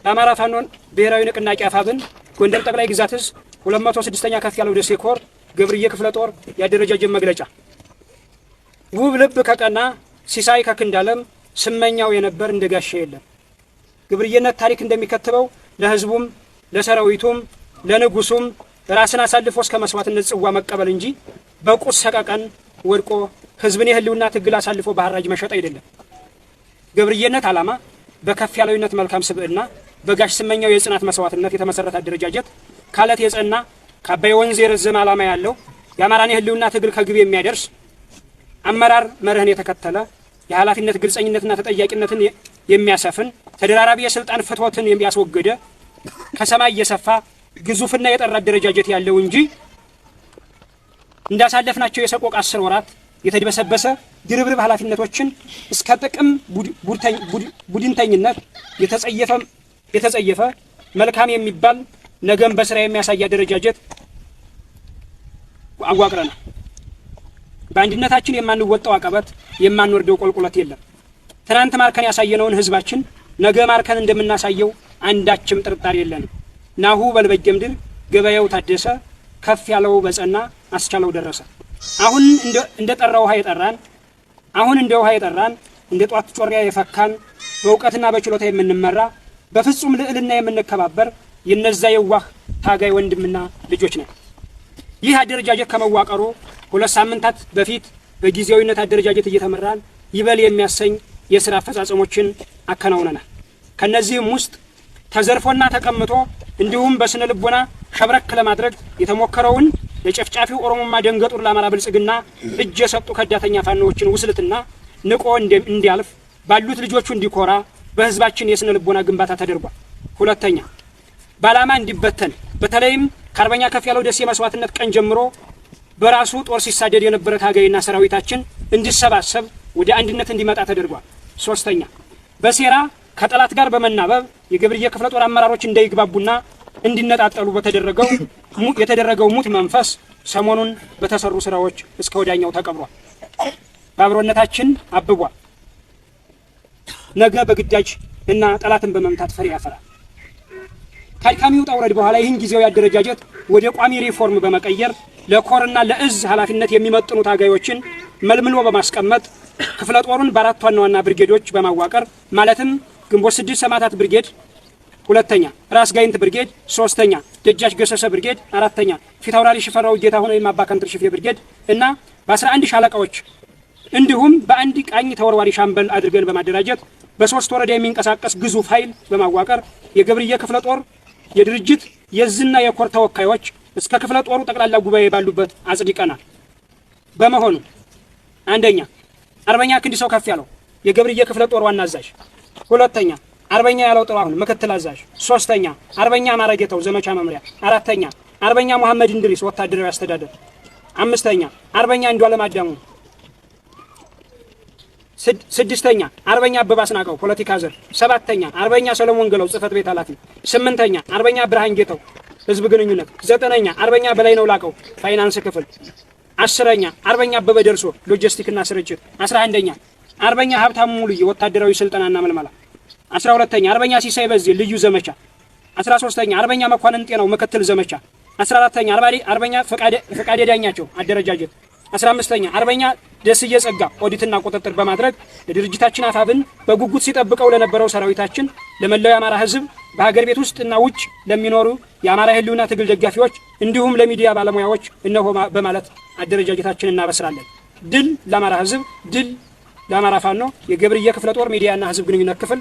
የአማራ ፋኖን ብሔራዊ ንቅናቄ አፋብን ጎንደር ጠቅላይ ግዛት ዕዝ 206ኛ ከፍ ያለው ደሴ ኮር ገብርዬ ክፍለ ጦር ያደረጃጀት መግለጫ። ውብ ልብ ከቀና ሲሳይ ከክንዳለም ስመኛው የነበር እንደጋሻ የለም። ግብርዬነት ታሪክ እንደሚከትበው ለህዝቡም ለሰራዊቱም ለንጉሱም ራስን አሳልፎ እስከ መስዋዕትነት ጽዋ መቀበል እንጂ በቁስ ሰቀቀን ወድቆ ህዝብን የህልውና ትግል አሳልፎ በሐራጅ መሸጥ አይደለም። ግብርዬነት ዓላማ በከፍ ያለውነት መልካም ስብዕና በጋሽ ስመኛው የጽናት መስዋዕትነት የተመሰረተ አደረጃጀት ካለት የጸና ከአባይ ወንዝ የረዘመ ዓላማ ያለው የአማራን የህልውና ትግል ከግብ የሚያደርስ አመራር መርህን የተከተለ የኃላፊነት ግልጸኝነትና ተጠያቂነትን የሚያሰፍን ተደራራቢ የስልጣን ፍትወትን የሚያስወግደ ከሰማይ የሰፋ ግዙፍና የጠራ አደረጃጀት ያለው እንጂ እንዳሳለፍናቸው የሰቆቃ 10 ወራት የተደበሰበሰ ድርብርብ ኃላፊነቶችን እስከ ጥቅም ቡድንተኝነት የተጸየፈ መልካም የሚባል ነገም በስራ የሚያሳይ አደረጃጀት አዋቅረናል። በአንድነታችን የማንወጣው አቀበት የማንወርደው ቁልቁለት የለም። ትናንት ማርከን ያሳየነውን ህዝባችን ነገ ማርከን እንደምናሳየው አንዳችም ጥርጣሬ የለንም። ናሁ በልበጀ ምድር ገበያው ታደሰ ከፍ ያለው በጸና አስቻለው ደረሰ። አሁን እንደ ጠራ ውሃ የጠራን እንደ ጧት ጮሪያ የፈካን በእውቀትና በችሎታ የምንመራ በፍጹም ልዕልና የምንከባበር የነዛ የዋህ ታጋይ ወንድምና ልጆች ነን። ይህ አደረጃጀት ከመዋቀሩ 2 ሳምንታት በፊት በጊዜያዊነት አደረጃጀት እየተመራን ይበል የሚያሰኝ የሥራ አፈጻጸሞችን አከናውነናል። ከነዚህም ውስጥ ተዘርፎና ተቀምጦ እንዲሁም በስነ ልቦና ሸብረክ ለማድረግ የተሞከረውን የጨፍጫፊው ኦሮሞማ ደንገጡር ለአማራ ብልጽግና እጅ የሰጡ ከዳተኛ ፋኖዎችን ውስልትና ንቆ እንዲያልፍ ባሉት ልጆቹ እንዲኮራ በህዝባችን የስነ ልቦና ግንባታ ተደርጓል። ሁለተኛ ባላማ እንዲበተን በተለይም ከአርበኛ ከፍ ያለው ደሴ መስዋዕትነት ቀን ጀምሮ በራሱ ጦር ሲሳደድ የነበረ ታጋይና ሰራዊታችን እንዲሰባሰብ ወደ አንድነት እንዲመጣ ተደርጓል። ሶስተኛ በሴራ ከጠላት ጋር በመናበብ የገብርዬ ክፍለ ጦር አመራሮች እንዳይግባቡና እንዲነጣጠሉ የተደረገው ሙት መንፈስ ሰሞኑን በተሰሩ ስራዎች እስከ ወዳኛው ተቀብሯል። በአብሮነታችን አብቧል። ነገ በግዳጅ እና ጠላትን በመምታት ፍሬ ያፈራል። ከአድካሚው ውጣ ውረድ በኋላ ይህን ጊዜያዊ አደረጃጀት ወደ ቋሚ ሪፎርም በመቀየር ለኮርና ለእዝ ኃላፊነት የሚመጥኑ ታጋዮችን መልምሎ በማስቀመጥ ክፍለ ጦሩን በአራት ዋና ዋና ብርጌዶች በማዋቀር ማለትም ግንቦት 6 ሰማዕታት ብርጌድ፣ ሁለተኛ ራስ ጋይንት ብርጌድ፣ ሶስተኛ ደጃች ገሰሰ ብርጌድ፣ አራተኛ ፊታውራሪ ሽፈራው ጌታሁን ወይም አባ ከንትር ሽፌ ብርጌድ እና በ11 ሻለቃዎች እንዲሁም በአንድ ቃኝ ተወርዋሪ ሻምበል አድርገን በማደራጀት በ3 ወረዳ የሚንቀሳቀስ ግዙፍ ኃይል በማዋቀር የገብርዬ ክፍለ ጦር የድርጅት የዝና የኮር ተወካዮች እስከ ክፍለ ጦሩ ጠቅላላ ጉባኤ ባሉበት አጽድቀናል። በመሆኑ አንደኛ አርበኛ ክንዲሰው ከፍ ያለው የገብርዬ ክፍለ ጦር ዋና አዛዥ፣ ሁለተኛ አርበኛ ያለው ጥላሁን ምክትል አዛዥ፣ ሶስተኛ አርበኛ ማረጌታው ዘመቻ መምሪያ፣ አራተኛ አርበኛ መሐመድ እንድሪስ ወታደራዊ አስተዳደር፣ አምስተኛ አርበኛ አንዷለም አዳሙ፣ ስድስተኛ አርበኛ አበባ አስናቀው ፖለቲካ ዘር፣ ሰባተኛ አርበኛ ሰለሞን ገለው ጽህፈት ቤት ኃላፊ፣ ስምንተኛ አርበኛ ብርሃን ጌታው ህዝብ ግንኙነት፣ ዘጠነኛ አርበኛ በላይ ነው ላቀው ፋይናንስ ክፍል፣ አስረኛ አርበኛ አበበ ደርሶ ሎጂስቲክና ስርጭት፣ 11ኛ አርበኛ ሀብታሙ ሙሉዬ ወታደራዊ ስልጠናና መልመላ፣ 12ኛ አርበኛ ሲሳይ በዚህ ልዩ ዘመቻ፣ 13ኛ አርበኛ መኳንን ጤናው ምክትል ዘመቻ፣ 14ኛ አርበኛ ፈቃደ ዳኛቸው አደረጃጀት፣ 15ኛ አርበኛ ደስዬ ጸጋ ኦዲትና ቁጥጥር በማድረግ ለድርጅታችን አፋብን በጉጉት ሲጠብቀው ለነበረው ሰራዊታችን ለመላው የአማራ ህዝብ በሀገር ቤት ውስጥና ውጭ ለሚኖሩ የአማራ ህልውና ትግል ደጋፊዎች እንዲሁም ለሚዲያ ባለሙያዎች እነሆ በማለት አደረጃጀታችን እናበስራለን። ድል ለአማራ ህዝብ፣ ድል ለአማራ ፋኖ የገብርዬ ክፍለ ጦር ሚዲያና ህዝብ ግንኙነት ክፍል